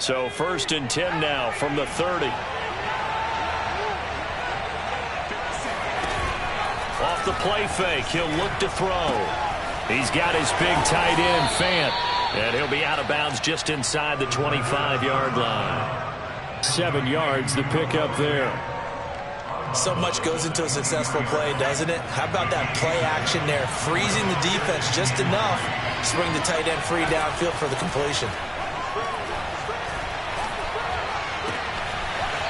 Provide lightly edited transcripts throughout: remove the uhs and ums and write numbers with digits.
So 1st and 10 now from the 30. Off the play fake, he'll look to throw. He's got his big tight end, Fant, and he'll be out of bounds just inside the 25-yard line. 7 yards, the pickup there. So much goes into a successful play, doesn't it? How about that play action there, freezing the defense just enough to bring the tight end free downfield for the completion.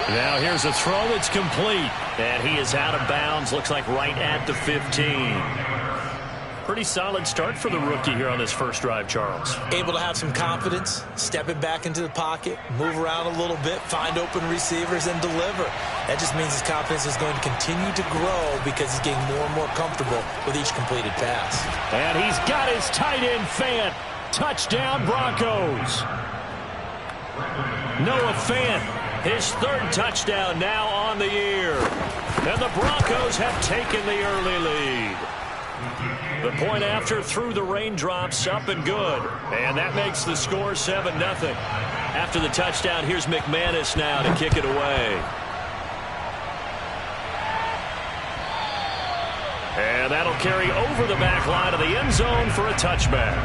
Now here's a throw that's complete, and he is out of bounds, looks like right at the 15. Pretty solid start for the rookie here on this first drive, Charles. Able to have some confidence, stepping back into the pocket, move around a little bit, find open receivers, and deliver. That just means his confidence is going to continue to grow because he's getting more and more comfortable with each completed pass. And he's got his tight end, Fant. Touchdown, Broncos. Noah Fant, his 3rd touchdown now on the year. And the Broncos have taken the early lead. The point after through the raindrops, up and good. And that makes the score 7-0. After the touchdown, here's McManus now to kick it away. And that'll carry over the back line of the end zone for a touchback.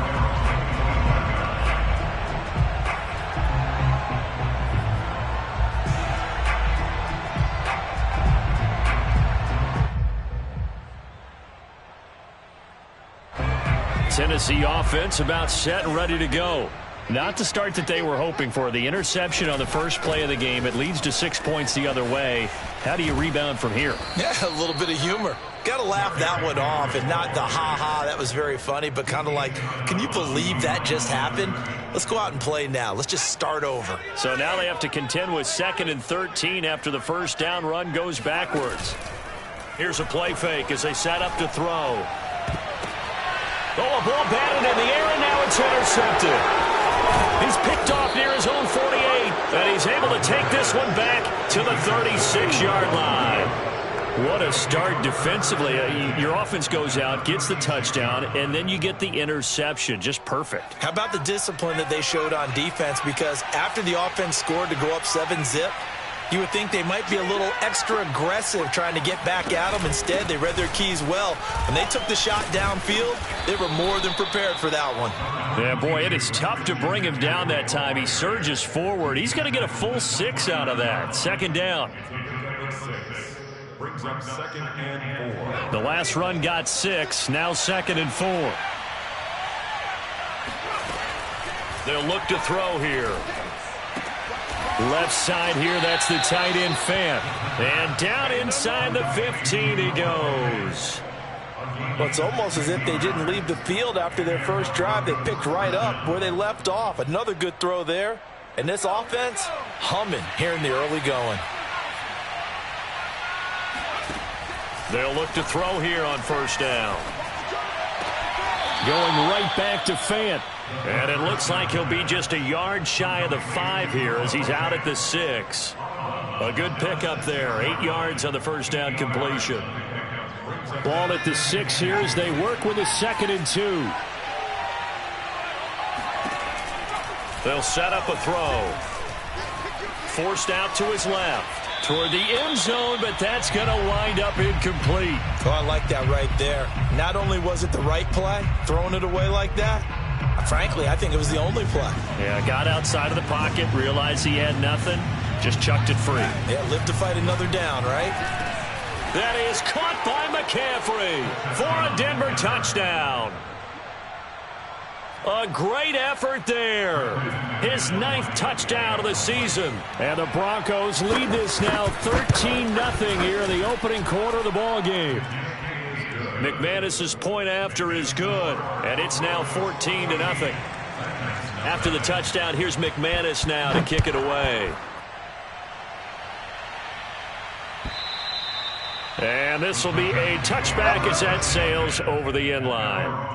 Tennessee offense about set and ready to go. Not the start that they were hoping for. The interception on the first play of the game. It leads to 6 points the other way. How do you rebound from here? Yeah, a little bit of humor. Got to laugh that one off, and not the ha-ha, that was very funny, but kind of like, can you believe that just happened? Let's go out and play now. Let's just start over. So now they have to contend with 2nd and 13 after the first down run goes backwards. Here's a play fake as they set up to throw. Oh, a ball batted in the air, and now it's intercepted. He's picked off near his own 48, and he's able to take this one back to the 36-yard line. What a start defensively. Your offense goes out, gets the touchdown, and then you get the interception. Just perfect. How about the discipline that they showed on defense? Because after the offense scored to go up 7-zip, you would think they might be a little extra aggressive trying to get back at them. Instead, they read their keys well. When they took the shot downfield, they were more than prepared for that one. Yeah, boy, it is tough to bring him down that time. He surges forward. He's going to get a full 6 out of that. 2nd down. Brings up 2nd and 4. The last run got 6. Now 2nd and 4. They'll look to throw here. Left side here, that's the tight end, Fant. And down inside the 15 he goes. Well, it's almost as if they didn't leave the field after their first drive. They picked right up where they left off. Another good throw there. And this offense, humming here in the early going. They'll look to throw here on 1st down. Going right back to Fant. And it looks like he'll be just a yard shy of the 5 here as he's out at the 6. A good pickup there. 8 yards on the 1st down completion. Ball at the 6 here as they work with a 2nd and 2. They'll set up a throw. Forced out to his left. Toward the end zone, but that's going to wind up incomplete. Oh, I like that right there. Not only was it the right play, throwing it away like that, frankly, I think it was the only play. Yeah, got outside of the pocket, realized he had nothing, just chucked it free. Yeah, live to fight another down, right? That is caught by McCaffrey for a Denver touchdown. A great effort there. His 9th touchdown of the season. And the Broncos lead this now 13-0 here in the opening quarter of the ball game. McManus's point after is good, and it's now 14-0. After the touchdown, here's McManus now to kick it away. And this will be a touchback as that sails over the end line.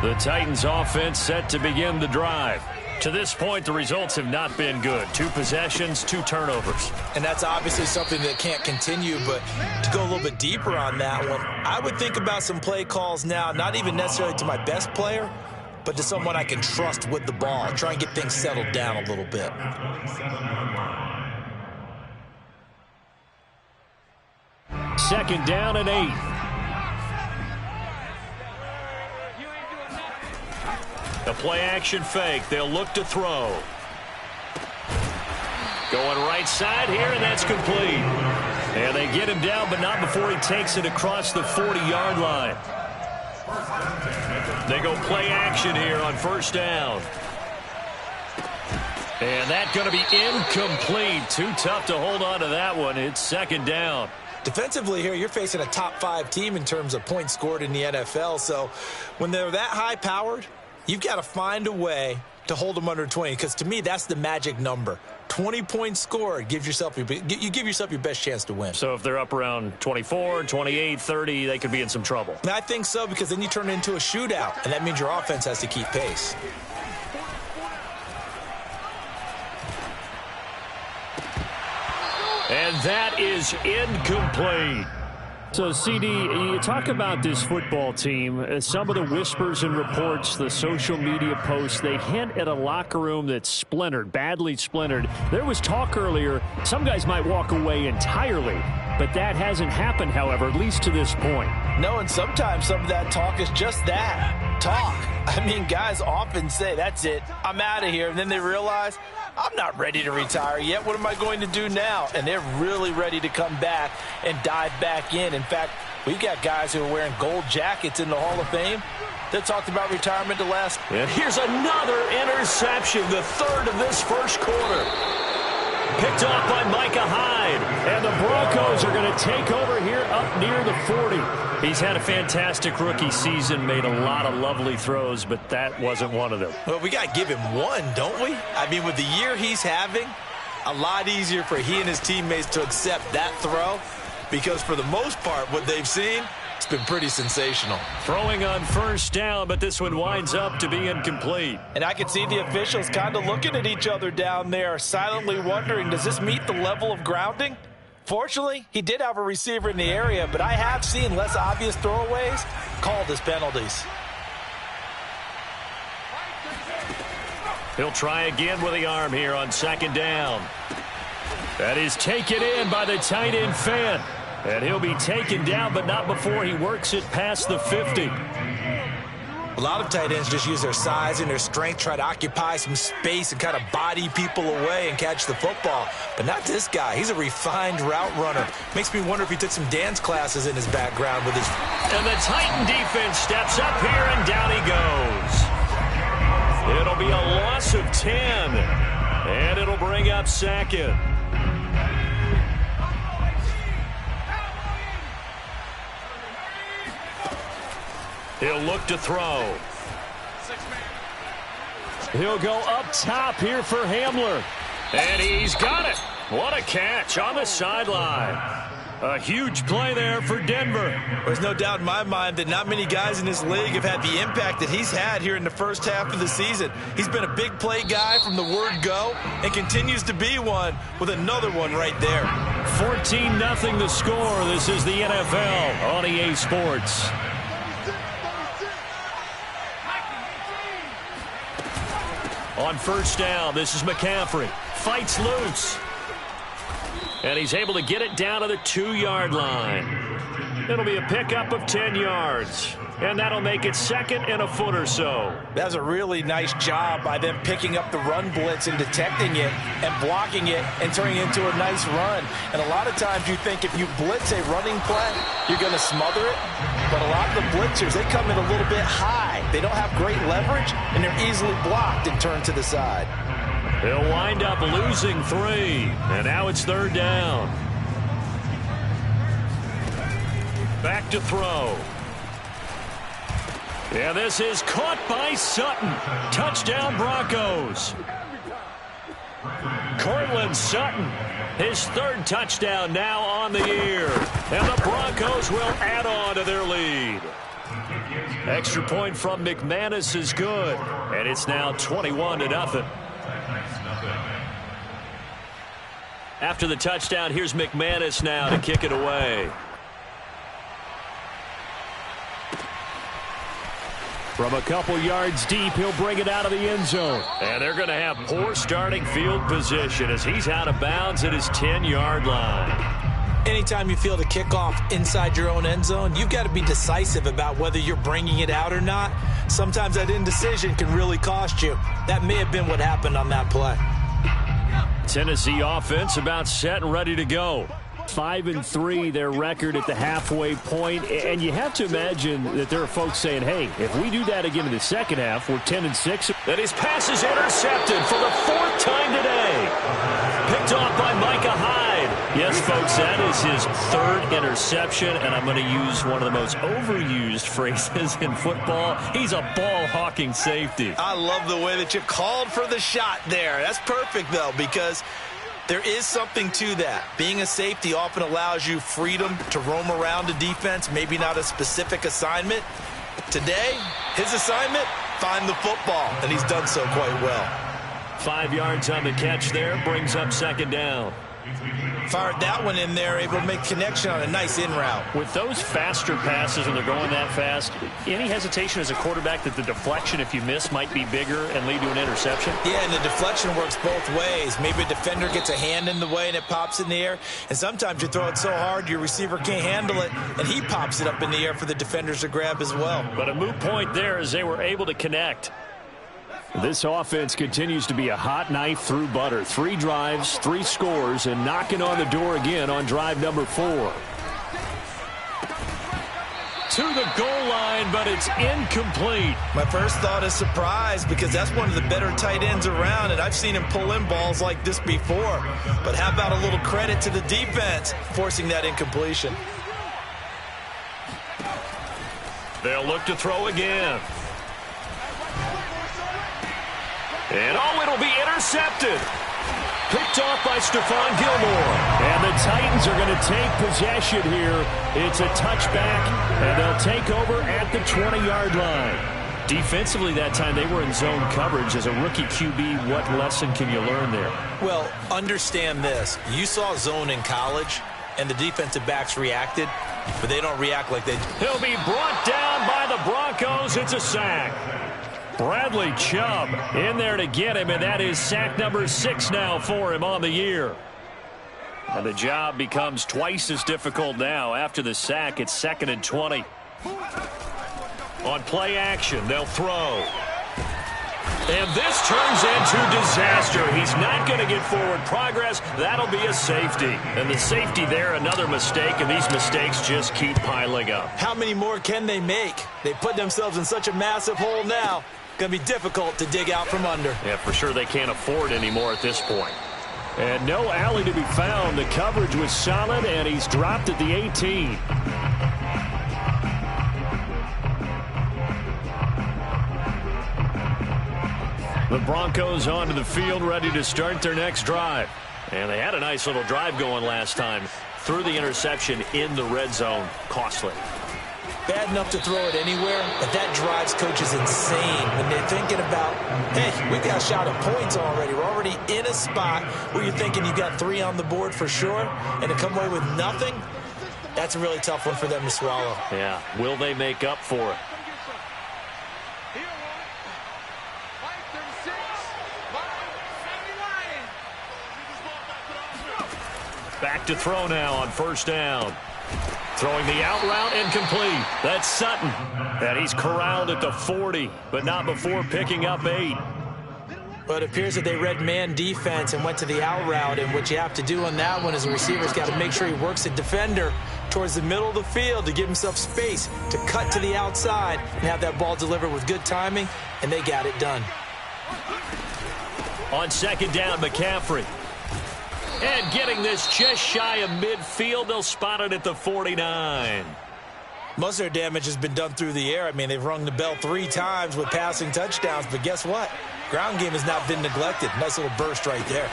The Titans offense set to begin the drive. To this point, the results have not been good. 2 possessions, 2 turnovers. And that's obviously something that can't continue, but to go a little bit deeper on that one, I would think about some play calls now, not even necessarily to my best player, but to someone I can trust with the ball. Try and get things settled down a little bit. Second down and 8. A play-action fake. They'll look to throw. Going right side here, and that's complete. And they get him down, but not before he takes it across the 40-yard line. They go play action here on first down. And that's going to be incomplete. Too tough to hold on to that one. It's second down. Defensively here, you're facing a top 5 team in terms of points scored in the NFL. So when they're that high-powered, you've got to find a way to hold them under 20, because to me, that's the magic number. 20 points scored, you give yourself your best chance to win. So if they're up around 24, 28, 30, they could be in some trouble. And I think so, because then you turn it into a shootout, and that means your offense has to keep pace. And that is incomplete. So, CD, you talk about this football team. Some of the whispers and reports, the social media posts, they hint at a locker room that's splintered, badly splintered. There was talk earlier, some guys might walk away entirely, but that hasn't happened, however, at least to this point. No, and sometimes some of that talk is just that, talk. I mean, guys often say, that's it, I'm out of here, and then they realize, I'm not ready to retire yet. What am I going to do now? And they're really ready to come back and dive back in. In fact, we've got guys who are wearing gold jackets in the Hall of Fame that talked about retirement the last. And here's another interception, the third of this first quarter. Picked off by Micah Hyde. And the Broncos are going to take over here up near the 40. He's had a fantastic rookie season, made a lot of lovely throws, but that wasn't one of them. Well, we got to give him one, don't we? I mean, with the year he's having, a lot easier for he and his teammates to accept that throw, because for the most part, what they've seen, it's been pretty sensational. Throwing on first down, but this one winds up to be incomplete. And I can see the officials kind of looking at each other down there, silently wondering, does this meet the level of grounding? Fortunately, he did have a receiver in the area, but I have seen less obvious throwaways called as penalties. He'll try again with the arm here on second down. That is taken in by the tight end Fant. And he'll be taken down, but not before he works it past the 50. A lot of tight ends just use their size and their strength, try to occupy some space and kind of body people away and catch the football. But not this guy. He's a refined route runner. Makes me wonder if he took some dance classes in his background with his. And the Titan defense steps up here, and down he goes. It'll be a loss of 10, and it'll bring up second. He'll look to throw. He'll go up top here for Hamler. And he's got it. What a catch on the sideline. A huge play there for Denver. There's no doubt in my mind that not many guys in this league have had the impact that he's had here in the first half of the season. He's been a big play guy from the word go and continues to be one with another one right there. 14-0 the score. This is the NFL on EA Sports. On first down, this is McCaffrey. Fights loose. And he's able to get it down to the 2-yard line. It'll be a pickup of 10 yards. And that'll make it second and a foot or so. That was a really nice job by them picking up the run blitz and detecting it and blocking it and turning it into a nice run. And a lot of times you think if you blitz a running play, you're going to smother it. But a lot of the blitzers, they come in a little bit high. They don't have great leverage, and they're easily blocked and turned to the side. They'll wind up losing 3. And now it's third down. Back to throw. Yeah, this is caught by Sutton. Touchdown Broncos. Cortland Sutton, his third touchdown now on the year. And the Broncos will add on to their lead. Extra point from McManus is good, and it's now 21-0. After the touchdown, here's McManus now to kick it away. From a couple yards deep, he'll bring it out of the end zone. And they're going to have poor starting field position as he's out of bounds at his 10-yard line. Anytime you field a kickoff inside your own end zone, you've got to be decisive about whether you're bringing it out or not. Sometimes that indecision can really cost you. That may have been what happened on that play. Tennessee offense about set and ready to go. 5-3 their record at the halfway point, and you have to imagine that there are folks saying, hey, if we do that again in the second half, we're 10-6. And his pass is intercepted for the 4th time today. Picked off by Micah Hyde. Yes, folks, that is his 3rd interception, and I'm going to use one of the most overused phrases in football. He's a ball-hawking safety. I love the way that you called for the shot there. That's perfect, though, because there is something to that. Being a safety often allows you freedom to roam around a defense, maybe not a specific assignment. Today, his assignment, find the football, and he's done so quite well. 5 yards on the catch there, brings up 2nd down. Fired that one in there, able to make connection on a nice in route. With those faster passes and they're going that fast, any hesitation as a quarterback that the deflection, if you miss, might be bigger and lead to an interception? Yeah, and the deflection works both ways. Maybe a defender gets a hand in the way and it pops in the air. And sometimes you throw it so hard your receiver can't handle it, and he pops it up in the air for the defenders to grab as well. But a moot point there as they were able to connect. This offense continues to be a hot knife through butter. 3 drives, 3 scores, and knocking on the door again on drive number 4. To the goal line, but it's incomplete. My first thought is surprise, because that's one of the better tight ends around, and I've seen him pull in balls like this before. But how about a little credit to the defense forcing that incompletion? They'll look to throw again. And it'll be intercepted. Picked off by Stephon Gilmore. And the Titans are going to take possession here. It's a touchback, and they'll take over at the 20-yard line. Defensively that time, they were in zone coverage. As a rookie QB, what lesson can you learn there? Well, understand this. You saw zone in college, and the defensive backs reacted, but they don't react like they do. He'll be brought down by the Broncos. It's a sack. Bradley Chubb in there to get him, and that is sack number 6 now for him on the year. And the job becomes twice as difficult now. After the sack, it's 2nd and 20. On play action, they'll throw. And this turns into disaster. He's not going to get forward progress. That'll be a safety. And the safety there, another mistake, and these mistakes just keep piling up. How many more can they make? They put themselves in such a massive hole now. Going to be difficult to dig out from under. Yeah, for sure they can't afford anymore at this point. And no alley to be found. The coverage was solid, and he's dropped at the 18. The Broncos onto the field, ready to start their next drive. And they had a nice little drive going last time. Threw the interception in the red zone. Costly. Bad enough to throw it anywhere, but that drives coaches insane when they're thinking about, hey, we've got a shot at points already. We're already in a spot where you're thinking you got 3 on the board for sure, and to come away with nothing, that's a really tough one for them to swallow. Yeah, will they make up for it? Back to throw now on 1st down. Throwing the out route incomplete. That's Sutton. And he's corralled at the 40, but not before picking up 8. But it appears that they read man defense and went to the out route, and what you have to do on that one is the receiver's got to make sure he works a defender towards the middle of the field to give himself space to cut to the outside and have that ball delivered with good timing, and they got it done. On 2nd down, McCaffrey. And getting this just shy of midfield, they'll spot it at the 49. Most of their damage has been done through the air. I mean, they've rung the bell 3 times with passing touchdowns, but guess what? Ground game has not been neglected. Nice little burst right there.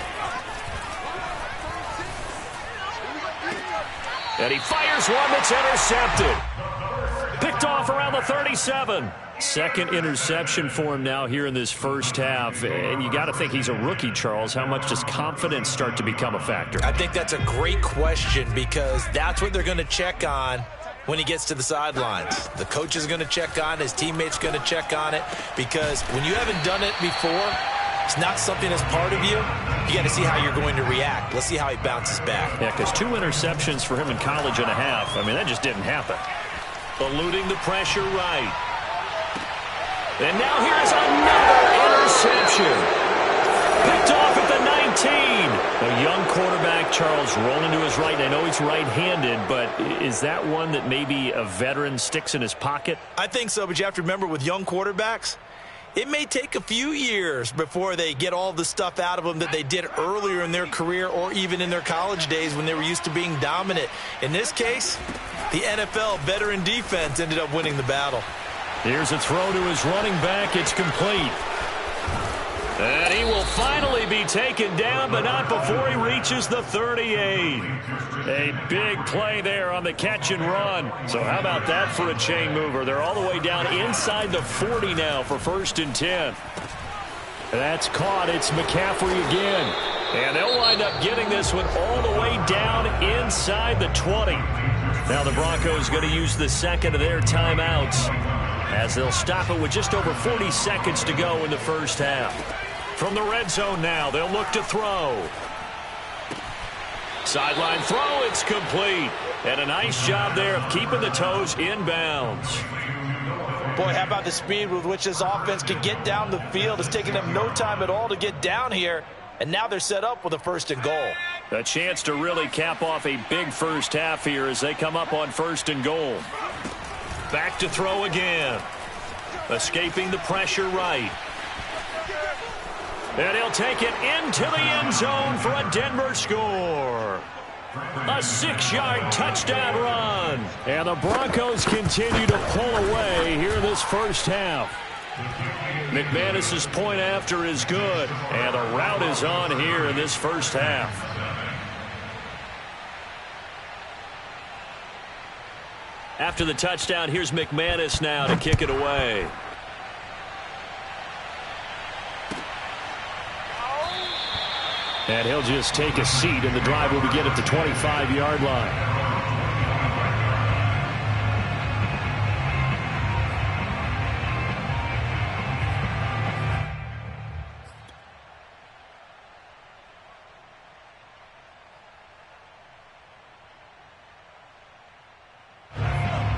And he fires one that's intercepted. Picked off around the the 37. Second interception for him now here in this first half. And you got to think he's a rookie, Charles. How much does confidence start to become a factor? I think that's a great question because that's what they're going to check on when he gets to the sidelines. The coach is going to check on, his teammates going to check on it, because when you haven't done it before, it's not something that's part of you. You got to see how you're going to react. Let's see how he bounces back. Yeah, because 2 interceptions for him in college and a half. I mean, that just didn't happen. Eluding the pressure right. And now here's another interception. Picked off at the 19. A young quarterback, Charles, rolling to his right. I know he's right-handed, but is that one that maybe a veteran sticks in his pocket? I think so, but you have to remember with young quarterbacks, it may take a few years before they get all the stuff out of them that they did earlier in their career or even in their college days when they were used to being dominant. In this case, the NFL veteran defense ended up winning the battle. Here's a throw to his running back. It's complete. And he will finally be taken down, but not before he reaches the 38. A big play there on the catch and run. So how about that for a chain mover? They're all the way down inside the 40 now for 1st and 10. That's caught. It's McCaffrey again. And they'll wind up getting this one all the way down inside the 20. Now the Broncos going to use the second of their timeouts as they'll stop it with just over 40 seconds to go in the first half. From the red zone now, they'll look to throw. Sideline throw, it's complete. And a nice job there of keeping the toes inbounds. Boy, how about the speed with which this offense can get down the field? It's taking them no time at all to get down here. And now they're set up with a 1st and goal. A chance to really cap off a big first half here as they come up on 1st and goal. Back to throw again. Escaping the pressure right. And he'll take it into the end zone for a Denver score. A 6-yard touchdown run. And the Broncos continue to pull away here in this first half. McManus's point after is good. And the route is on here in this first half. After the touchdown, here's McManus now to kick it away. And he'll just take a seat, and the drive will begin at the 25-yard line.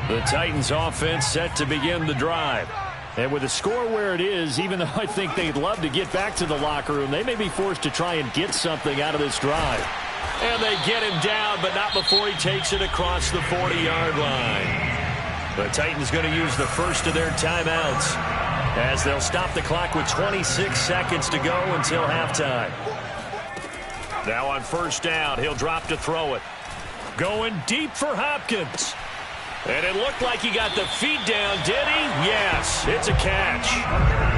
The Titans offense set to begin the drive. And with the score where it is, even though I think they'd love to get back to the locker room, they may be forced to try and get something out of this drive. And they get him down, but not before he takes it across the 40-yard line. The Titans going to use the first of their timeouts as they'll stop the clock with 26 seconds to go until halftime. Now on 1st down, he'll drop to throw it. Going deep for Hopkins. And it looked like he got the feet down, did he? Yes, it's a catch.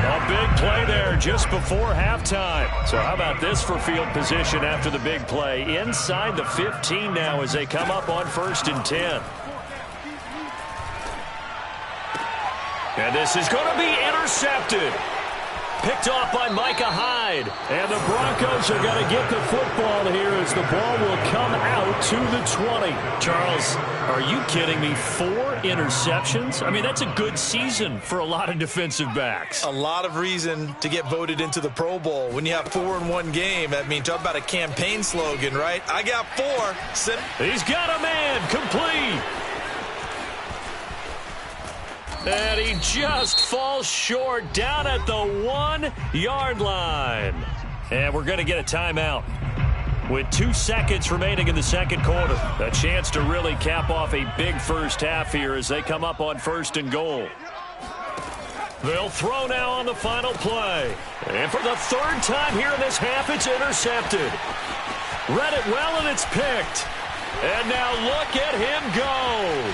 A big play there just before halftime. So how about this for field position after the big play? Inside the 15 now as they come up on 1st and 10. And this is going to be intercepted. Picked off by Micah Hyde. And the Broncos are going to get the football here as the ball will come out to the 20. Charles, are you kidding me? 4 interceptions? I mean, that's a good season for a lot of defensive backs. A lot of reason to get voted into the Pro Bowl. When you have 4 in one game, I mean, talk about a campaign slogan, right? I got 4. He's got a man. Complete. And he just falls short down at the 1-yard line. And we're going to get a timeout. With 2 seconds remaining in the second quarter. A chance to really cap off a big first half here as they come up on 1st and goal. They'll throw now on the final play. And for the 3rd time here in this half, it's intercepted. Read it well, and it's picked. And now look at him go.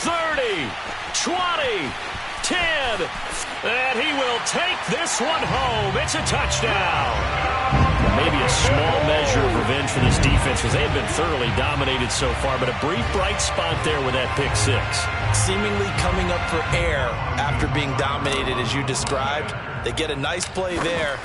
30, 20, 10. And he will take this one home. It's a touchdown. Maybe a small measure of revenge for this defense because they have been thoroughly dominated so far, but a brief bright spot there with that pick six. Seemingly coming up for air after being dominated as you described. They get a nice play there.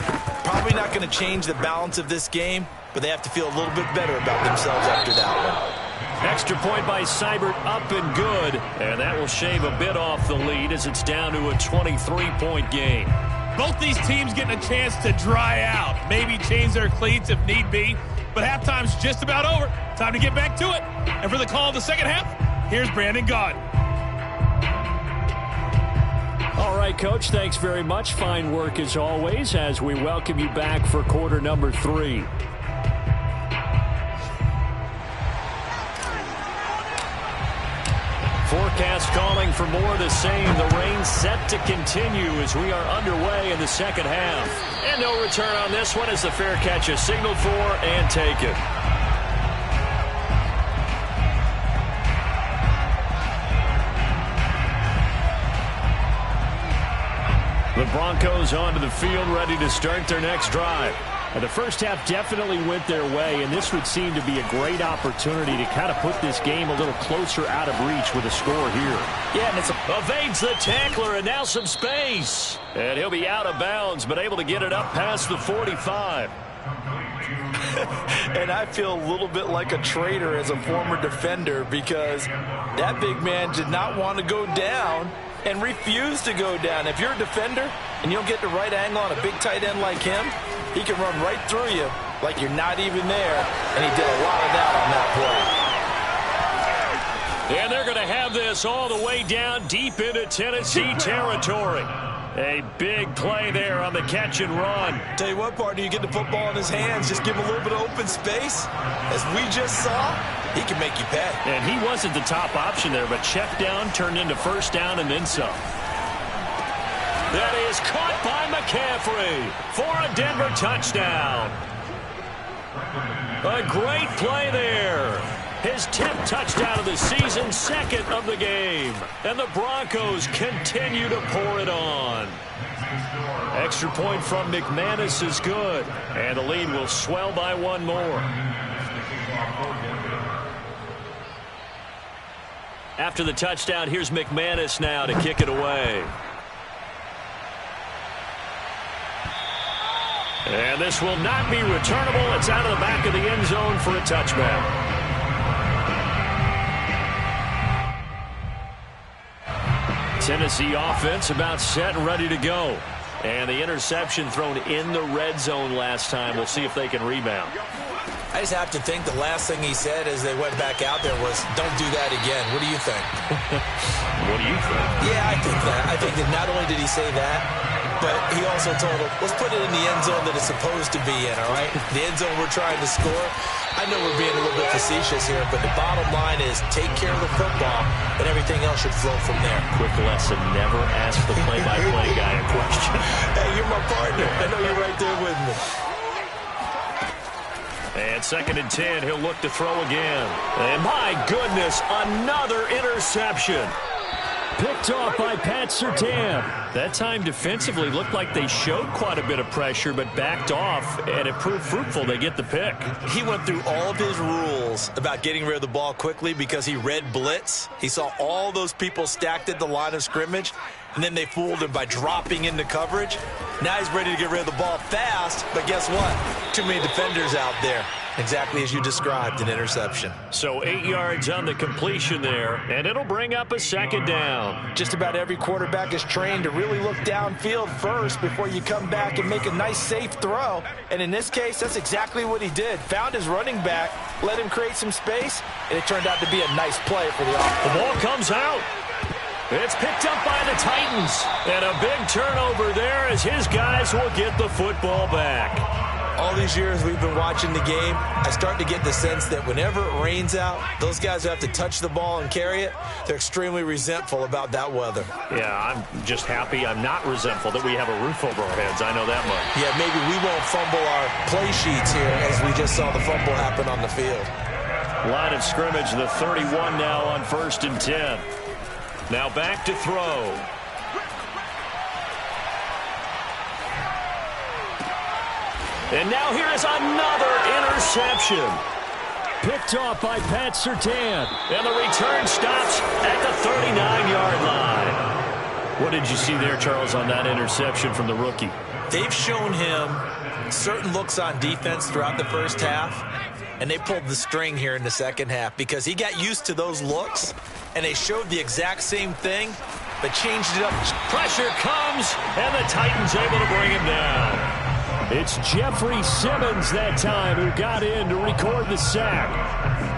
Probably not going to change the balance of this game, but they have to feel a little bit better about themselves after that one. Extra point by Seibert, up and good. And that will shave a bit off the lead as it's down to a 23-point game. Both these teams getting a chance to dry out. Maybe change their cleats if need be. But halftime's just about over. Time to get back to it. And for the call of the second half, here's Brandon Gaudin. All right, Coach, thanks very much. Fine work as always as we welcome you back for quarter number 3. Forecast calling for more of the same. The rain set to continue as we are underway in the second half. And no return on this one as the fair catch is signaled for and taken. The Broncos onto the field ready to start their next drive. And the first half definitely went their way, and this would seem to be a great opportunity to kind of put this game a little closer out of reach with a score here. Yeah, and it's evades the tackler, and now some space. And he'll be out of bounds, but able to get it up past the 45. And I feel a little bit like a traitor as a former defender because that big man did not want to go down and refused to go down. If you're a defender and you don't get the right angle on a big tight end like him, he can run right through you like you're not even there, and he did a lot of that on that play. And they're going to have this all the way down deep into Tennessee territory. A big play there on the catch and run. Tell you what, partner, you get the football in his hands, just give him a little bit of open space. As we just saw, he can make you pay. And he wasn't the top option there, but check down turned into first down and then some. That is caught by McCaffrey for a Denver touchdown. A great play there. His 10th touchdown of the season, second of the game. And the Broncos continue to pour it on. Extra point from McManus is good. And the lead will swell by one more. After the touchdown, here's McManus now to kick it away. And this will not be returnable. It's out of the back of the end zone for a touchback. Tennessee offense about set and ready to go. And the interception thrown in the red zone last time. We'll see if they can rebound. I just have to think the last thing he said as they went back out there was, don't do that again. What do you think? What do you think? Yeah, I think that. I think that not only did he say that, but he also told him, let's put it in the end zone that it's supposed to be in, all right? The end zone we're trying to score. I know we're being a little bit facetious here, but the bottom line is take care of the football, and everything else should flow from there. Quick lesson, never ask the play-by-play guy a question. Hey, you're my partner. I know you're right there with me. And 2nd and 10, he'll look to throw again. And my goodness, another interception. Picked off by Pat Surtain. That time defensively looked like they showed quite a bit of pressure but backed off, and it proved fruitful. They get the pick. He went through all of his rules about getting rid of the ball quickly because he read blitz. He saw all those people stacked at the line of scrimmage, and then they fooled him by dropping into coverage. Now he's ready to get rid of the ball fast, but guess what? Too many defenders out there. Exactly as you described, an interception. So 8 yards on the completion there, and it'll bring up a 2nd down. Just about every quarterback is trained to really look downfield first before you come back and make a nice, safe throw. And in this case, that's exactly what he did. Found his running back, let him create some space, and it turned out to be a nice play for the offense. The ball comes out. It's picked up by the Titans. And a big turnover there as his guys will get the football back. All these years we've been watching the game, I start to get the sense that whenever it rains out, those guys who have to touch the ball and carry it, they're extremely resentful about that weather. Yeah, I'm just happy I'm not resentful that we have a roof over our heads. I know that much. Yeah, maybe we won't fumble our play sheets here as we just saw the fumble happen on the field. Line of scrimmage, the 31 now on 1st and 10. Now back to throw. And now here is another interception. Picked off by Pat Surtain. And the return stops at the 39-yard line. What did you see there, Charles, on that interception from the rookie? They've shown him certain looks on defense throughout the first half, and they pulled the string here in the second half because he got used to those looks, and they showed the exact same thing, but changed it up. Pressure comes, and the Titans able to bring him down. It's Jeffrey Simmons that time who got in to record the sack.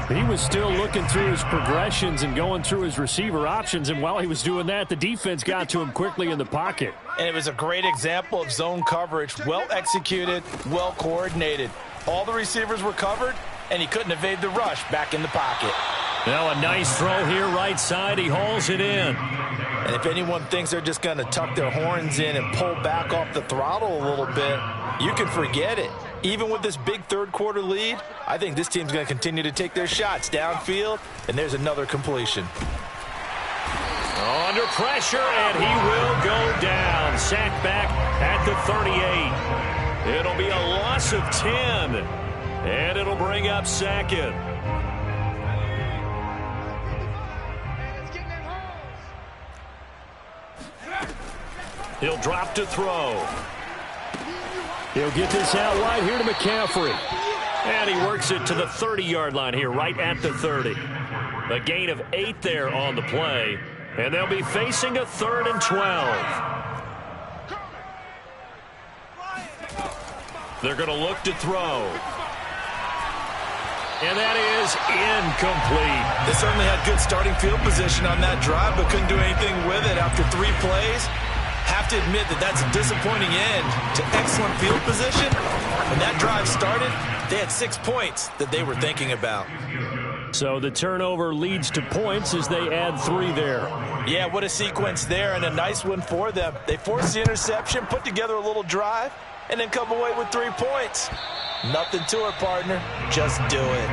He was still looking through his progressions and going through his receiver options, and while he was doing that, the defense got to him quickly in the pocket. And it was a great example of zone coverage, well executed, well coordinated. All the receivers were covered, and he couldn't evade the rush back in the pocket. Now a nice throw here right side. He hauls it in. And if anyone thinks they're just going to tuck their horns in and pull back off the throttle a little bit, you can forget it. Even with this big third-quarter lead, I think this team's going to continue to take their shots downfield, and there's another completion. Under pressure, and he will go down. Sacked back at the 38. It'll be a loss of 10, and it'll bring up second. He'll drop to throw. He'll get this out wide here to McCaffrey. And he works it to the 30-yard line here, right at the 30. A gain of 8 there on the play. And they'll be facing a 3rd and 12. They're going to look to throw. And that is incomplete. They certainly had good starting field position on that drive, but couldn't do anything with it after 3 plays. Have to admit that that's a disappointing end to excellent field position. When that drive started, they had 6 points that they were thinking about. So the turnover leads to points as they add 3 there. Yeah, what a sequence there, and a nice one for them. They forced the interception, put together a little drive, and then come away with 3 points. Nothing to it, partner. Just do it.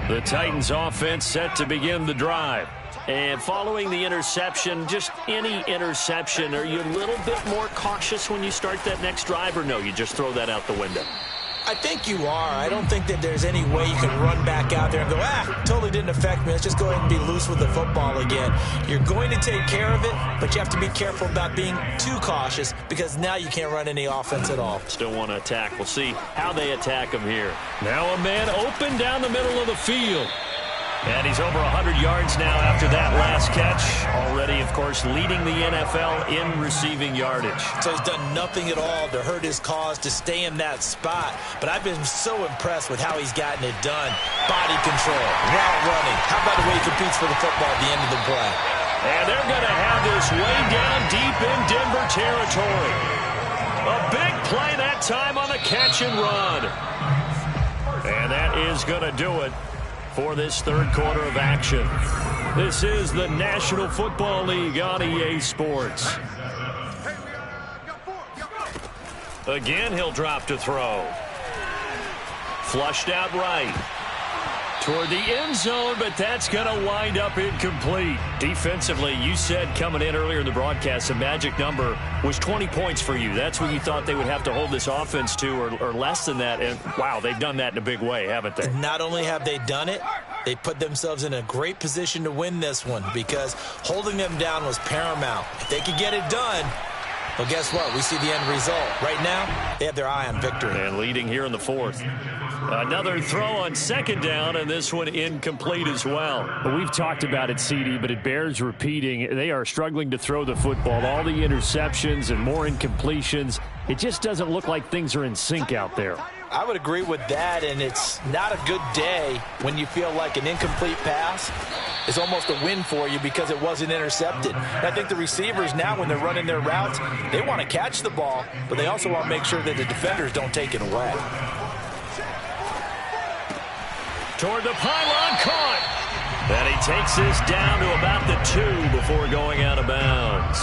The Titans offense set to begin the drive. And following the interception, just any interception, are you a little bit more cautious when you start that next drive, or no, you just throw that out the window? I think you are. I don't think that there's any way you can run back out there and go, totally didn't affect me. Let's just go ahead and be loose with the football again. You're going to take care of it, but you have to be careful about being too cautious because now you can't run any offense at all. Still want to attack. We'll see how they attack him here. Now a man open down the middle of the field. And he's over 100 yards now after that last catch. Already, of course, leading the NFL in receiving yardage. So he's done nothing at all to hurt his cause to stay in that spot. But I've been so impressed with how he's gotten it done. Body control, route running. How about the way he competes for the football at the end of the play? And they're going to have this way down deep in Denver territory. A big play that time on the catch and run. And that is going to do it for this third quarter of action. This is the National Football League on EA Sports. Again, he'll drop to throw. Flushed out right. Toward the end zone, but that's going to wind up incomplete. Defensively, you said coming in earlier in the broadcast, the magic number was 20 points for you. That's what you thought they would have to hold this offense to, or less than that. And, wow, they've done that in a big way, haven't they? Not only have they done it, they put themselves in a great position to win this one because holding them down was paramount. If they could get it done, well, guess what? We see the end result. Right now, they have their eye on victory. And leading here in the 4th. Another throw on second down, and this one incomplete as well. We've talked about it, CD, but it bears repeating. They are struggling to throw the football. All the interceptions and more incompletions. It just doesn't look like things are in sync out there. I would agree with that, and it's not a good day when you feel like an incomplete pass is almost a win for you because it wasn't intercepted. And I think the receivers now, when they're running their routes, they want to catch the ball, but they also want to make sure that the defenders don't take it away. Toward the pylon, caught. And he takes this down to about the 2 before going out of bounds.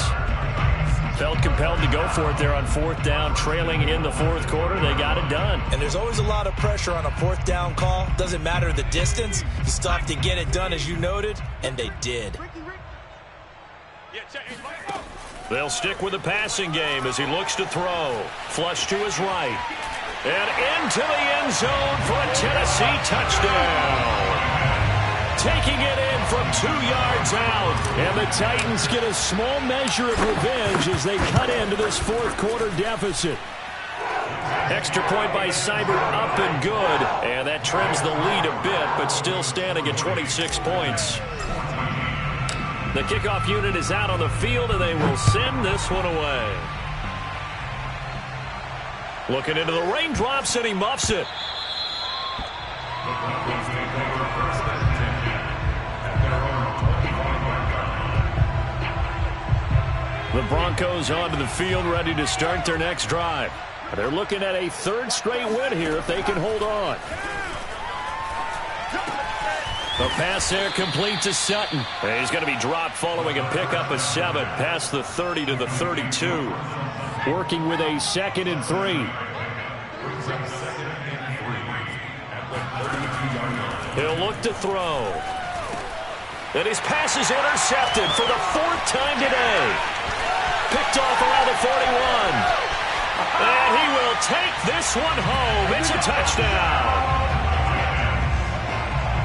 Felt compelled to go for it there on fourth down, trailing in the fourth quarter. They got it done. And there's always a lot of pressure on a fourth down call. Doesn't matter the distance. You still have to get it done, as you noted, and they did. They'll stick with the passing game as he looks to throw. Flush to his right. And into the end zone for a Tennessee touchdown. Taking it in from 2 yards out. And the Titans get a small measure of revenge as they cut into this fourth quarter deficit. Extra point by Seibert, up and good. And that trims the lead a bit, but still standing at 26 points. The kickoff unit is out on the field, and they will send this one away. Looking into the raindrops, and he muffs it. The Broncos onto the field, ready to start their next drive. They're looking at a third straight win here if they can hold on. The pass there complete to Sutton. He's going to be dropped following a pickup of 7 past the 30 to the 32. Working with a 2nd and 3. He'll look to throw. And his pass is intercepted for the 4th time today. Picked off around the 41. And he will take this one home. It's a touchdown.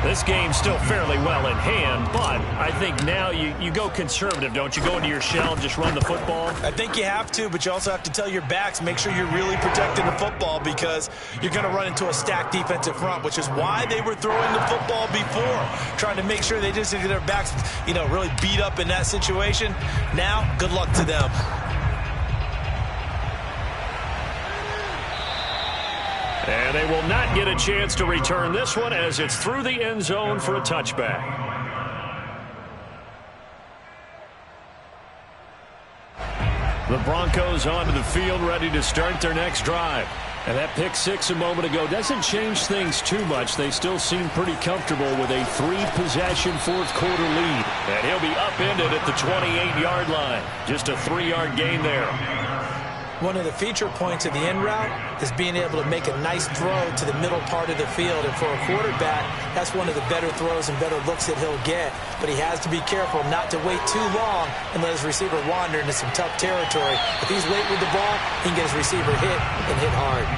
This game's still fairly well in hand, but I think now you go conservative, don't you? Go into your shell and just run the football? I think you have to, but you also have to tell your backs, make sure you're really protecting the football because you're going to run into a stacked defensive front, which is why they were throwing the football before, trying to make sure they just get their backs, really beat up in that situation. Now, good luck to them. And they will not get a chance to return this one as it's through the end zone for a touchback. The Broncos onto the field, ready to start their next drive. And that pick 6 a moment ago doesn't change things too much. They still seem pretty comfortable with a 3-possession fourth quarter lead. And he'll be upended at the 28-yard line. Just a 3-yard gain there. One of the feature points of the end route is being able to make a nice throw to the middle part of the field. And for a quarterback, that's one of the better throws and better looks that he'll get. But he has to be careful not to wait too long and let his receiver wander into some tough territory. If he's late with the ball, he can get his receiver hit and hit hard.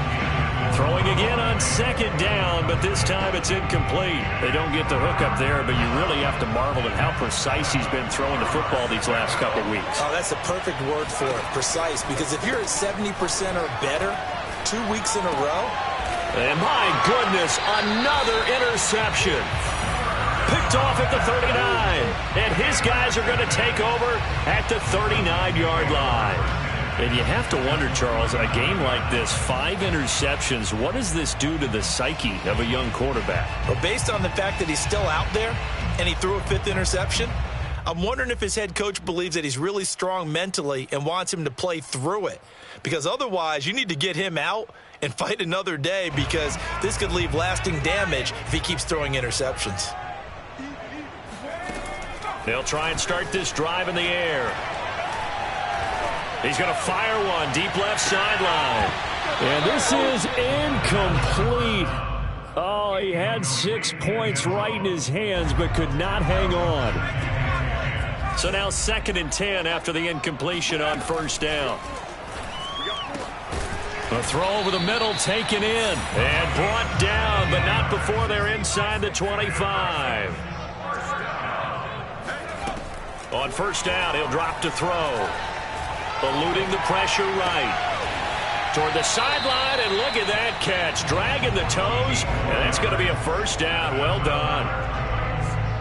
Throwing again on 2nd down, but this time it's incomplete. They don't get the hook up there, but you really have to marvel at how precise he's been throwing the football these last couple weeks. Oh, that's the perfect word for it, precise, because if you're at 70% or better 2 weeks in a row. And my goodness, another interception. Picked off at the 39, and his guys are going to take over at the 39-yard line. And you have to wonder, Charles, a game like this, 5 interceptions, what does this do to the psyche of a young quarterback? Well, based on the fact that he's still out there and he threw a 5th interception, I'm wondering if his head coach believes that he's really strong mentally and wants him to play through it. Because otherwise, you need to get him out and fight another day because this could leave lasting damage if he keeps throwing interceptions. They'll try and start this drive in the air. He's going to fire one deep left sideline. And this is incomplete. Oh, he had 6 points right in his hands but could not hang on. So now 2nd and 10 after the incompletion on 1st down. A throw over the middle taken in and brought down, but not before they're inside the 25. On 1st down, he'll drop to throw. Eluding the pressure right. Toward the sideline, and look at that catch. Dragging the toes, and that's going to be a 1st down. Well done.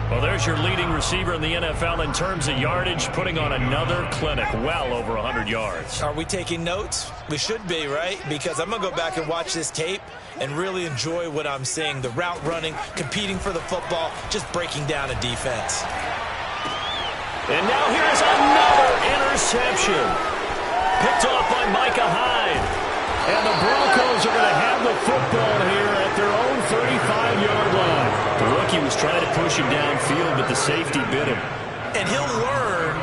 Well, there's your leading receiver in the NFL in terms of yardage, putting on another clinic, well over 100 yards. Are we taking notes? We should be, right? Because I'm going to go back and watch this tape and really enjoy what I'm seeing. The route running, competing for the football, just breaking down a defense. And now here's another interception. Picked off by Micah Hyde. And the Broncos are going to have the football here at their own 35-yard line. The rookie was trying to push him downfield, but the safety bit him. And he'll learn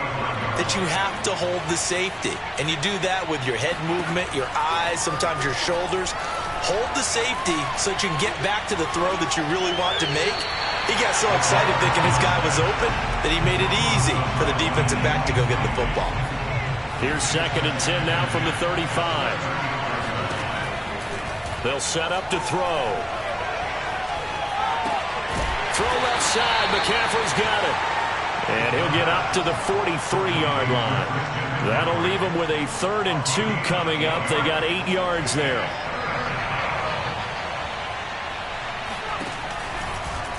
that you have to hold the safety. And you do that with your head movement, your eyes, sometimes your shoulders. Hold the safety so that you can get back to the throw that you really want to make. He got so excited thinking his guy was open that he made it easy for the defensive back to go get the football. Here's 2nd and 10 now from the 35. They'll set up to throw. Throw left side. McCaffrey's got it. And he'll get up to the 43-yard line. That'll leave him with a 3rd and 2 coming up. They got 8 yards there.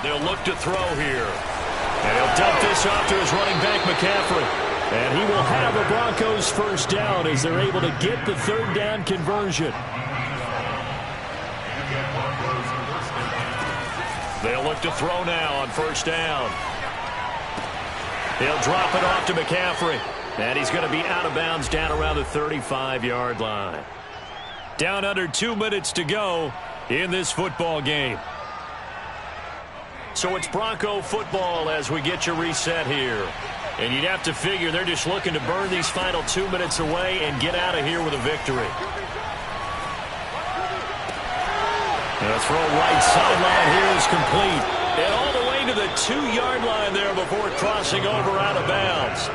They'll look to throw here. And he'll dump this off to his running back, McCaffrey. And he will have a Broncos first down as they're able to get the 3rd down conversion. They'll look to throw now on 1st down. He'll drop it off to McCaffrey. And he's going to be out of bounds down around the 35-yard line. Down under 2 minutes to go in this football game. So it's Bronco football as we get you reset here. And you'd have to figure they're just looking to burn these final 2 minutes away and get out of here with a victory. And a throw right sideline here is complete. And all the way to the 2-yard line there before crossing over out of bounds.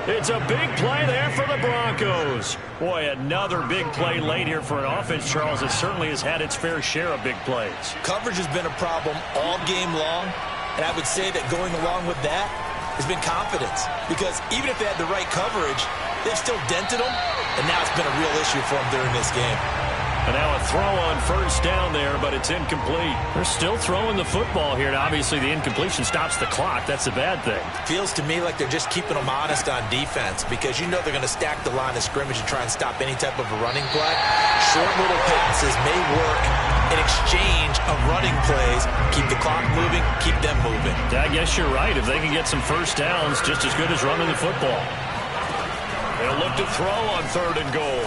It's a big play there for the Broncos. Boy, another big play late here for an offense, Charles, that certainly has had its fair share of big plays. Coverage has been a problem all game long, and I would say that going along with that has been confidence. Because even if they had the right coverage, they've still dented them, and now it's been a real issue for them during this game. And now a throw on 1st down there, but it's incomplete. They're still throwing the football here, and obviously the incompletion stops the clock. That's a bad thing. Feels to me like they're just keeping them honest on defense because you know they're going to stack the line of scrimmage and try and stop any type of a running play. Short little passes may work in exchange of running plays. Keep the clock moving, keep them moving. I guess you're right. If they can get some 1st downs, just as good as running the football. They'll look to throw on 3rd and goal.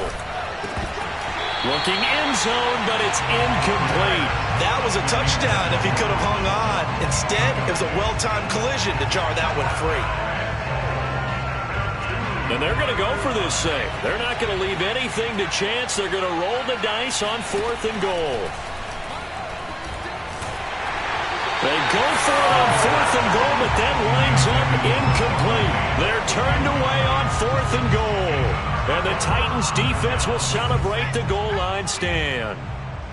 Looking end zone, but it's incomplete. That was a touchdown if he could have hung on. Instead, it was a well-timed collision to jar that one free. And they're going to go for this thing. They're not going to leave anything to chance. They're going to roll the dice on 4th and goal. They go for it on 4th and goal, but that winds up incomplete. They're turned away on 4th and goal. And the Titans defense will celebrate the goal line stand.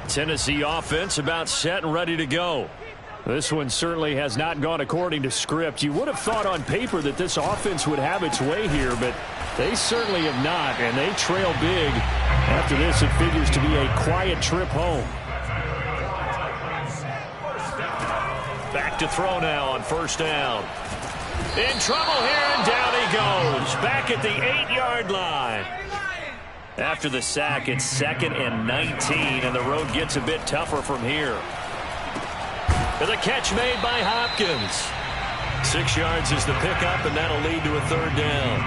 Tennessee offense about set and ready to go. This one certainly has not gone according to script. You would have thought on paper that this offense would have its way here, but they certainly have not, and they trail big. After this, it figures to be a quiet trip home. Back to throw now on 1st down. In trouble here, and down he goes. Back at the 8-yard line. After the sack, it's 2nd and 19, and the road gets a bit tougher from here. And the catch made by Hopkins. 6 yards is the pickup, and that'll lead to a 3rd down.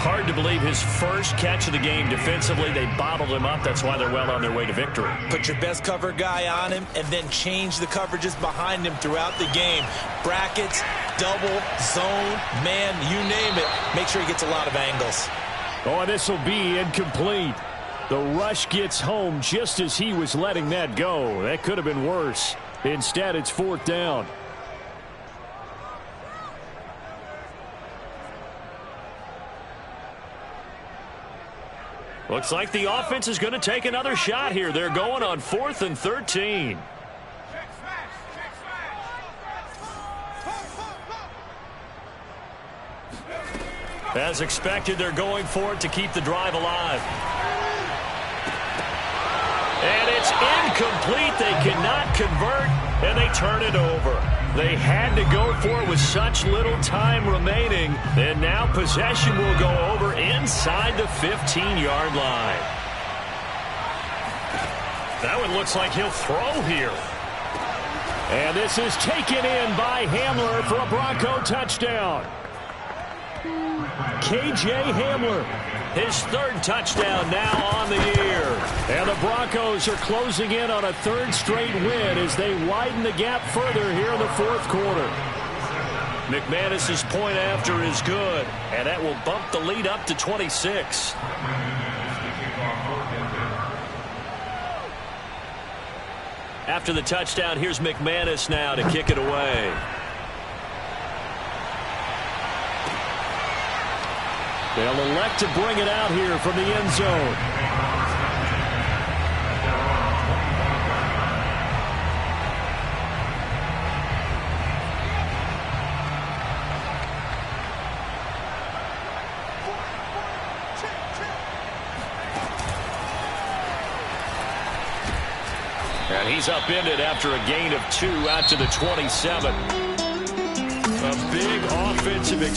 Hard to believe his first catch of the game defensively. They bottled him up. That's why they're well on their way to victory. Put your best cover guy on him and then change the coverages behind him throughout the game. Brackets, double, zone, man, you name it. Make sure he gets a lot of angles. Oh, and this will be incomplete. The rush gets home just as he was letting that go. That could have been worse. Instead, it's 4th down. Looks like the offense is going to take another shot here. They're going on 4th and 13. As expected, they're going for it to keep the drive alive. And it's incomplete. They cannot convert, and they turn it over. They had to go for it with such little time remaining. And now possession will go over inside the 15-yard line. That one looks like he'll throw here. And this is taken in by Hamler for a Bronco touchdown. K.J. Hamler, his 3rd touchdown now on the year. And the Broncos are closing in on a 3rd straight win as they widen the gap further here in the 4th quarter. McManus's point after is good, and that will bump the lead up to 26. After the touchdown, here's McManus now to kick it away. They'll elect to bring it out here from the end zone. And he's upended after a gain of 2 out to the 27. A big offensive experience.